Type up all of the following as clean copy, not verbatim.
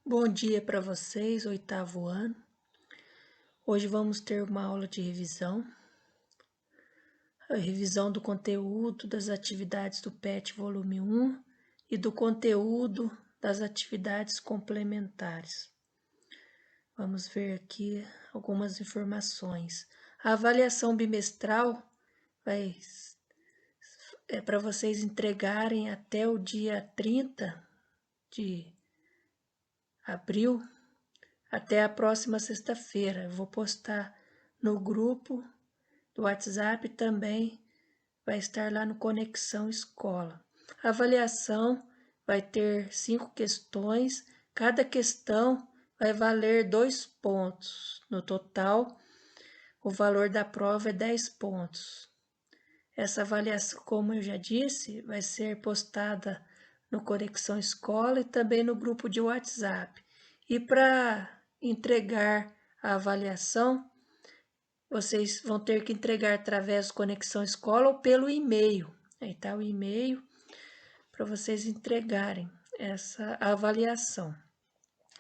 Bom dia para vocês, oitavo ano. Hoje vamos ter uma aula de revisão. A revisão do conteúdo das atividades do PET volume 1 e do conteúdo das atividades complementares. Vamos ver aqui algumas informações. A avaliação bimestral é para vocês entregarem até o dia 30 de abril. Até a próxima sexta-feira. Eu vou postar no grupo do WhatsApp também, vai estar lá no Conexão Escola. A avaliação vai ter 5 questões, cada questão vai valer 2 pontos. No total, o valor da prova é 10 pontos. Essa avaliação, como eu já disse, vai ser postada no Conexão Escola e também no grupo de WhatsApp. E para entregar a avaliação, vocês vão ter que entregar através do Conexão Escola ou pelo e-mail. Aí está o e-mail para vocês entregarem essa avaliação.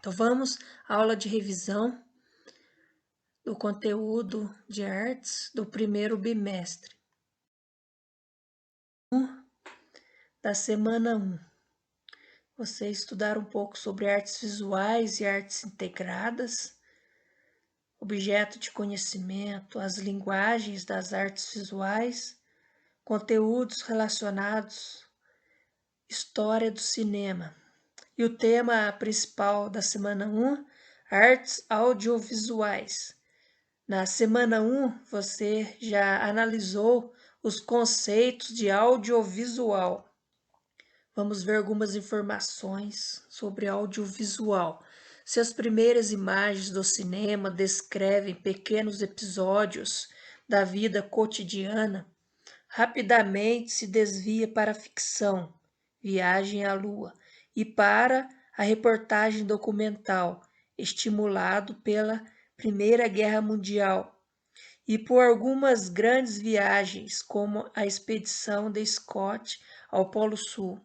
Então vamos à aula de revisão do conteúdo de artes do primeiro bimestre. Da semana 1. Você estudar um pouco sobre artes visuais e artes integradas, objeto de conhecimento, as linguagens das artes visuais, conteúdos relacionados, história do cinema. E o tema principal da semana 1, artes audiovisuais. Na semana 1, você já analisou os conceitos de audiovisual. Vamos ver algumas informações sobre audiovisual. Se as primeiras imagens do cinema descrevem pequenos episódios da vida cotidiana, rapidamente se desvia para a ficção, Viagem à Lua, e para a reportagem documental, estimulado pela Primeira Guerra Mundial, e por algumas grandes viagens, como a expedição de Scott ao Polo Sul.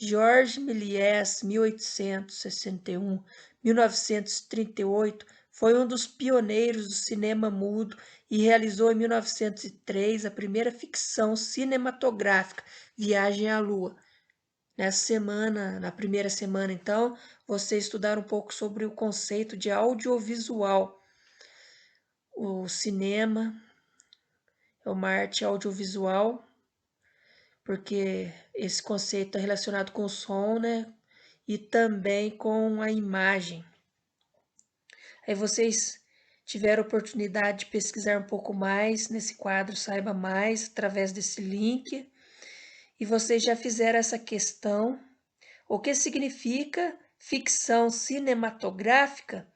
Georges Méliès, 1861-1938, foi um dos pioneiros do cinema mudo e realizou em 1903 a primeira ficção cinematográfica, Viagem à Lua. Nessa semana, na primeira semana, então, vocês estudaram um pouco sobre o conceito de audiovisual. O cinema é uma arte audiovisual, porque esse conceito é relacionado com o som, né? E também com a imagem. Aí vocês tiveram a oportunidade de pesquisar um pouco mais nesse quadro, saiba mais através desse link. E vocês já fizeram essa questão. O que significa ficção cinematográfica?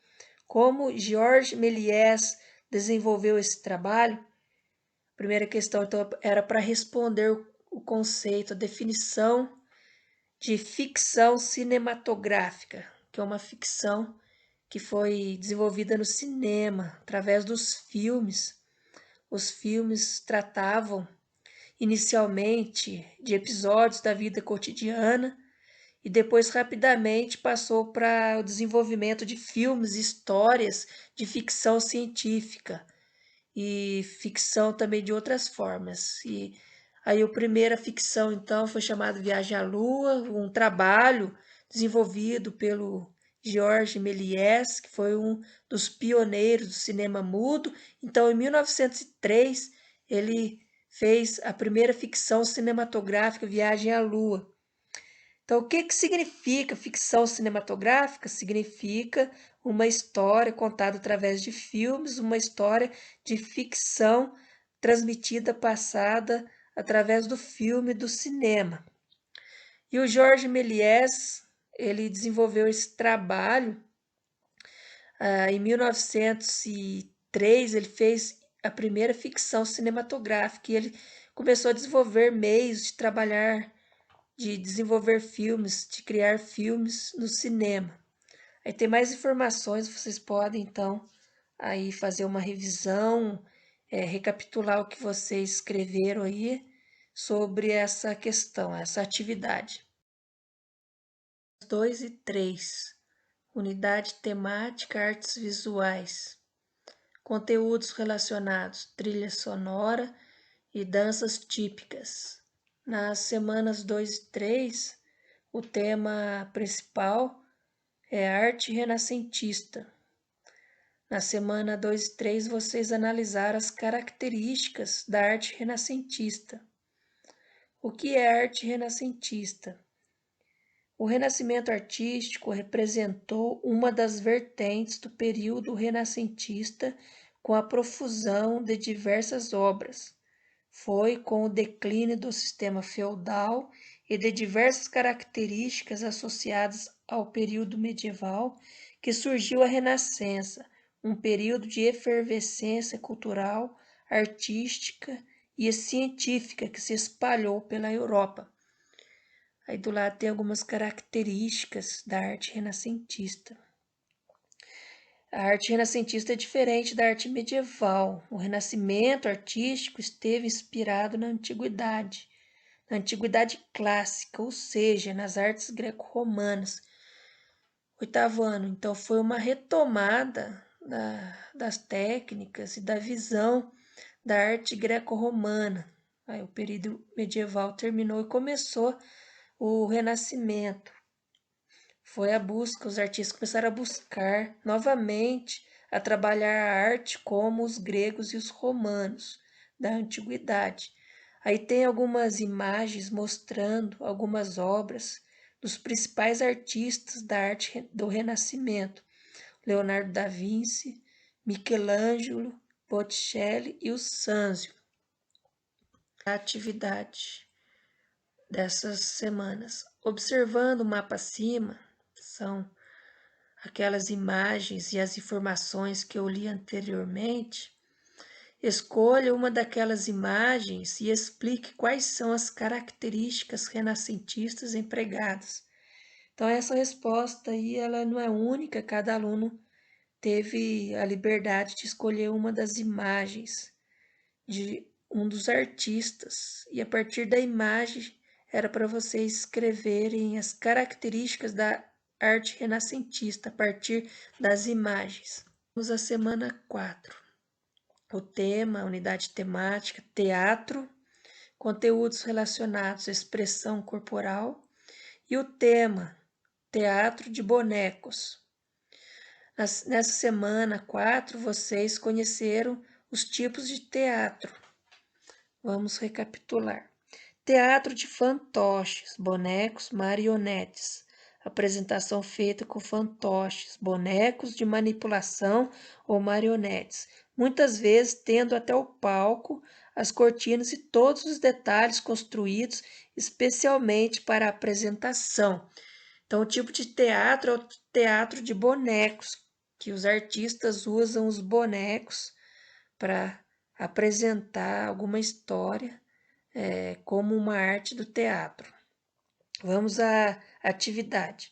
Como Georges Méliès desenvolveu esse trabalho? A primeira questão, então, era para responder o conceito, a definição de ficção cinematográfica, que é uma ficção que foi desenvolvida no cinema, através dos filmes. Os filmes tratavam inicialmente de episódios da vida cotidiana e depois rapidamente passou para o desenvolvimento de filmes e histórias de ficção científica e ficção também de outras formas. E aí a primeira ficção então foi chamada Viagem à Lua, um trabalho desenvolvido pelo Georges Méliès, que foi um dos pioneiros do cinema mudo. Então, em 1903, ele fez a primeira ficção cinematográfica, Viagem à Lua. Então, o que significa ficção cinematográfica? Significa uma história contada através de filmes, uma história de ficção transmitida, passada através do filme, do cinema. E o Georges Méliès, ele desenvolveu esse trabalho em 1903, ele fez a primeira ficção cinematográfica e ele começou a desenvolver meios de trabalhar, de desenvolver filmes, de criar filmes no cinema. Aí tem mais informações, vocês podem então aí fazer uma revisão, recapitular o que vocês escreveram aí sobre essa questão, essa atividade. 2 e 3. Unidade temática, artes visuais. Conteúdos relacionados, trilha sonora e danças típicas. Nas semanas 2 e 3, o tema principal é arte renascentista. Na semana 2 e 3, vocês analisaram as características da arte renascentista. O que é arte renascentista? O renascimento artístico representou uma das vertentes do período renascentista com a profusão de diversas obras. Foi com o declínio do sistema feudal e de diversas características associadas ao período medieval que surgiu a Renascença, um período de efervescência cultural, artística e científica que se espalhou pela Europa. Aí do lado tem algumas características da arte renascentista. A arte renascentista é diferente da arte medieval. O renascimento artístico esteve inspirado na antiguidade clássica, ou seja, nas artes greco-romanas. 8º ano, então foi uma retomada das técnicas e da visão da arte greco-romana. Aí o período medieval terminou e começou o Renascimento. Foi a busca, os artistas começaram a buscar novamente a trabalhar a arte como os gregos e os romanos da antiguidade. Aí tem algumas imagens mostrando algumas obras dos principais artistas da arte do Renascimento: Leonardo da Vinci, Michelangelo, Botticelli e o Sanzio. A atividade dessas semanas. Observando o mapa acima, são aquelas imagens e as informações que eu li anteriormente. Escolha uma daquelas imagens e explique quais são as características renascentistas empregadas. Então essa resposta aí, ela não é única, cada aluno teve a liberdade de escolher uma das imagens de um dos artistas, e a partir da imagem era para vocês escreverem as características da arte renascentista a partir das imagens. Vamos à semana 4. O tema, a unidade temática, teatro, conteúdos relacionados à expressão corporal, e o tema, teatro de bonecos. Nessa semana 4, vocês conheceram os tipos de teatro. Vamos recapitular. Teatro de fantoches, bonecos, marionetes. Apresentação feita com fantoches, bonecos de manipulação ou marionetes, muitas vezes tendo até o palco, as cortinas e todos os detalhes construídos especialmente para a apresentação. Então, o tipo de teatro é o teatro de bonecos, que os artistas usam os bonecos para apresentar alguma história como uma arte do teatro. Vamos à atividade.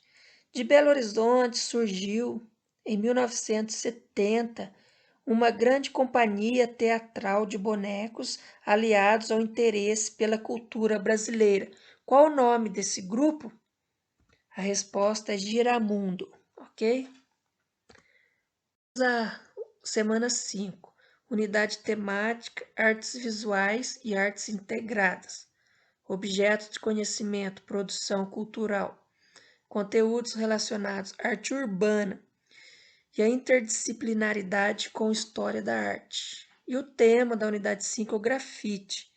De Belo Horizonte surgiu, em 1970, uma grande companhia teatral de bonecos aliados ao interesse pela cultura brasileira. Qual o nome desse grupo? A resposta é Giramundo, ok? Vamos à semana 5. Unidade temática, artes visuais e artes integradas. Objetos de conhecimento, produção cultural. Conteúdos relacionados à arte urbana e a interdisciplinaridade com história da arte. E o tema da unidade 5 é o grafite.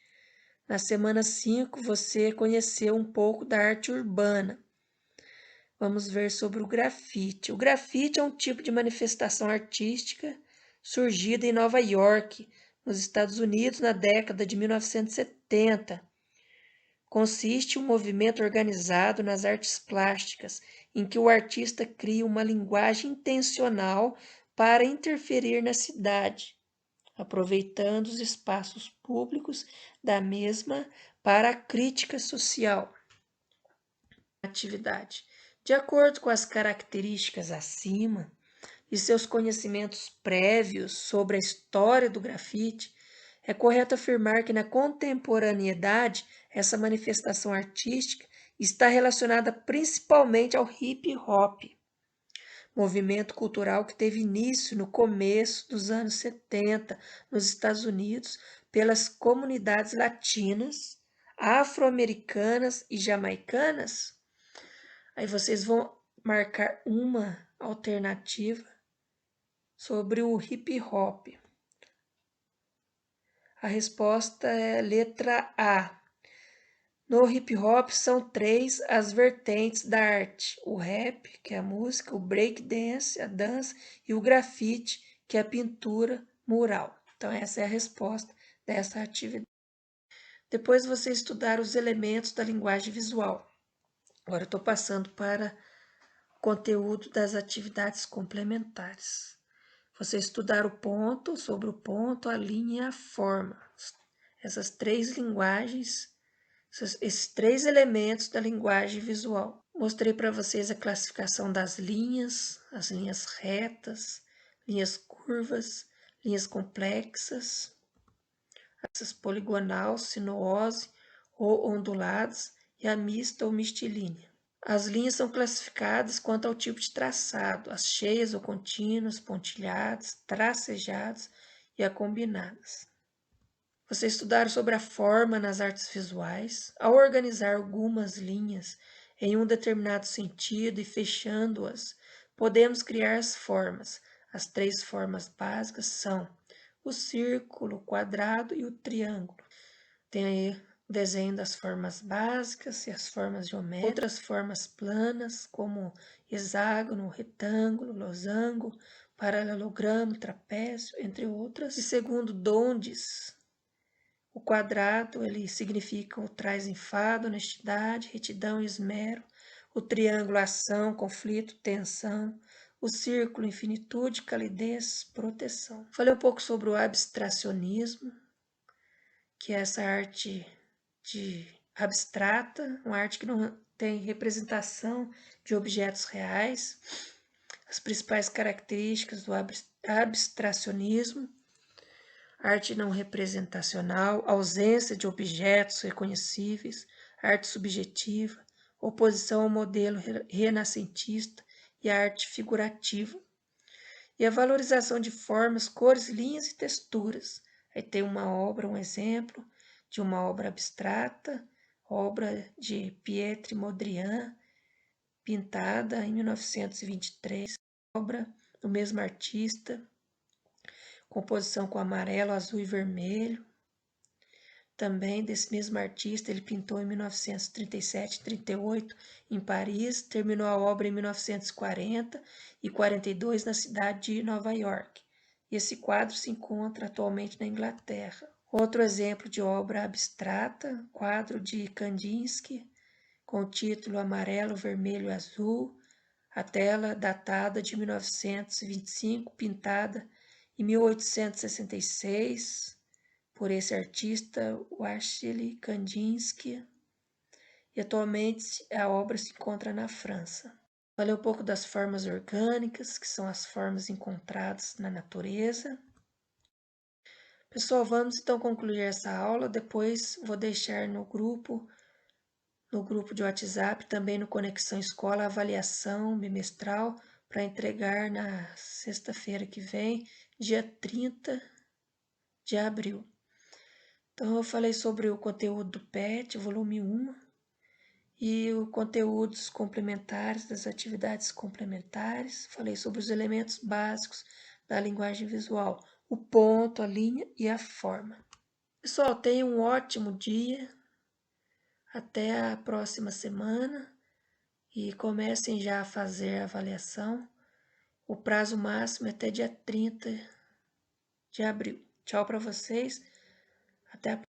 Na semana 5, você conheceu um pouco da arte urbana. Vamos ver sobre o grafite. O grafite é um tipo de manifestação artística surgida em Nova York, nos Estados Unidos, na década de 1970. Consiste em um movimento organizado nas artes plásticas, em que o artista cria uma linguagem intencional para interferir na cidade, aproveitando os espaços públicos da mesma para a crítica social. Atividade. De acordo com as características acima e seus conhecimentos prévios sobre a história do grafite, é correto afirmar que na contemporaneidade essa manifestação artística está relacionada principalmente ao hip hop. movimento cultural que teve início no começo dos anos 70 nos Estados Unidos pelas comunidades latinas, afro-americanas e jamaicanas. Aí vocês vão marcar uma alternativa sobre o hip hop. A resposta é letra A. No hip hop são 3 as vertentes da arte: o rap, que é a música, o break dance, a dança, e o grafite, que é a pintura mural. Então essa é a resposta dessa atividade. Depois você estudar os elementos da linguagem visual. Agora eu estou passando para o conteúdo das atividades complementares. Você estudar o ponto, sobre o ponto, a linha e a forma. Essas 3 linguagens, esses 3 elementos da linguagem visual. Mostrei para vocês a classificação das linhas, as linhas retas, linhas curvas, linhas complexas, essas poligonal, sinuose ou onduladas e a mista ou mistilínea. As linhas são classificadas quanto ao tipo de traçado, as cheias ou contínuas, pontilhadas, tracejadas e a combinadas. Vocês estudaram sobre a forma nas artes visuais. Ao organizar algumas linhas em um determinado sentido e fechando-as, podemos criar as formas. As 3 formas básicas são o círculo, o quadrado e o triângulo. Tem aí o desenho das formas básicas e as formas geométricas, outras formas planas, como hexágono, retângulo, losango, paralelogramo, trapézio, entre outras. E segundo Dondes, o quadrado ele significa o traz enfado, honestidade, retidão e esmero. O triângulo, ação, conflito, tensão. O círculo, infinitude, calidez, proteção. Falei um pouco sobre o abstracionismo, que é essa arte abstrata, uma arte que não tem representação de objetos reais. As principais características do abstracionismo: arte não representacional, ausência de objetos reconhecíveis, arte subjetiva, oposição ao modelo renascentista e a arte figurativa. E a valorização de formas, cores, linhas e texturas. Aí tem uma obra, um exemplo de uma obra abstrata, obra de Pietro Mondrian, pintada em 1923, obra do mesmo artista, composição com amarelo, azul e vermelho. Também desse mesmo artista, ele pintou em 1937 e 38 em Paris, terminou a obra em 1940 e 42 na cidade de Nova York. E esse quadro se encontra atualmente na Inglaterra. Outro exemplo de obra abstrata, quadro de Kandinsky, com o título Amarelo, Vermelho e Azul, a tela datada de 1925, pintada em 1866, por esse artista, Wassily Kandinsky, e atualmente a obra se encontra na França. Falei um pouco das formas orgânicas, que são as formas encontradas na natureza. Pessoal, vamos então concluir essa aula, depois vou deixar no grupo de WhatsApp, também no Conexão Escola, a avaliação bimestral para entregar na sexta-feira que vem, dia 30 de abril. Então, eu falei sobre o conteúdo do PET, volume 1, e os conteúdos complementares, das atividades complementares. Falei sobre os elementos básicos da linguagem visual, o ponto, a linha e a forma. Pessoal, tenham um ótimo dia, até a próxima semana, e comecem já a fazer a avaliação. O prazo máximo é até dia 30 de abril. Tchau para vocês, até a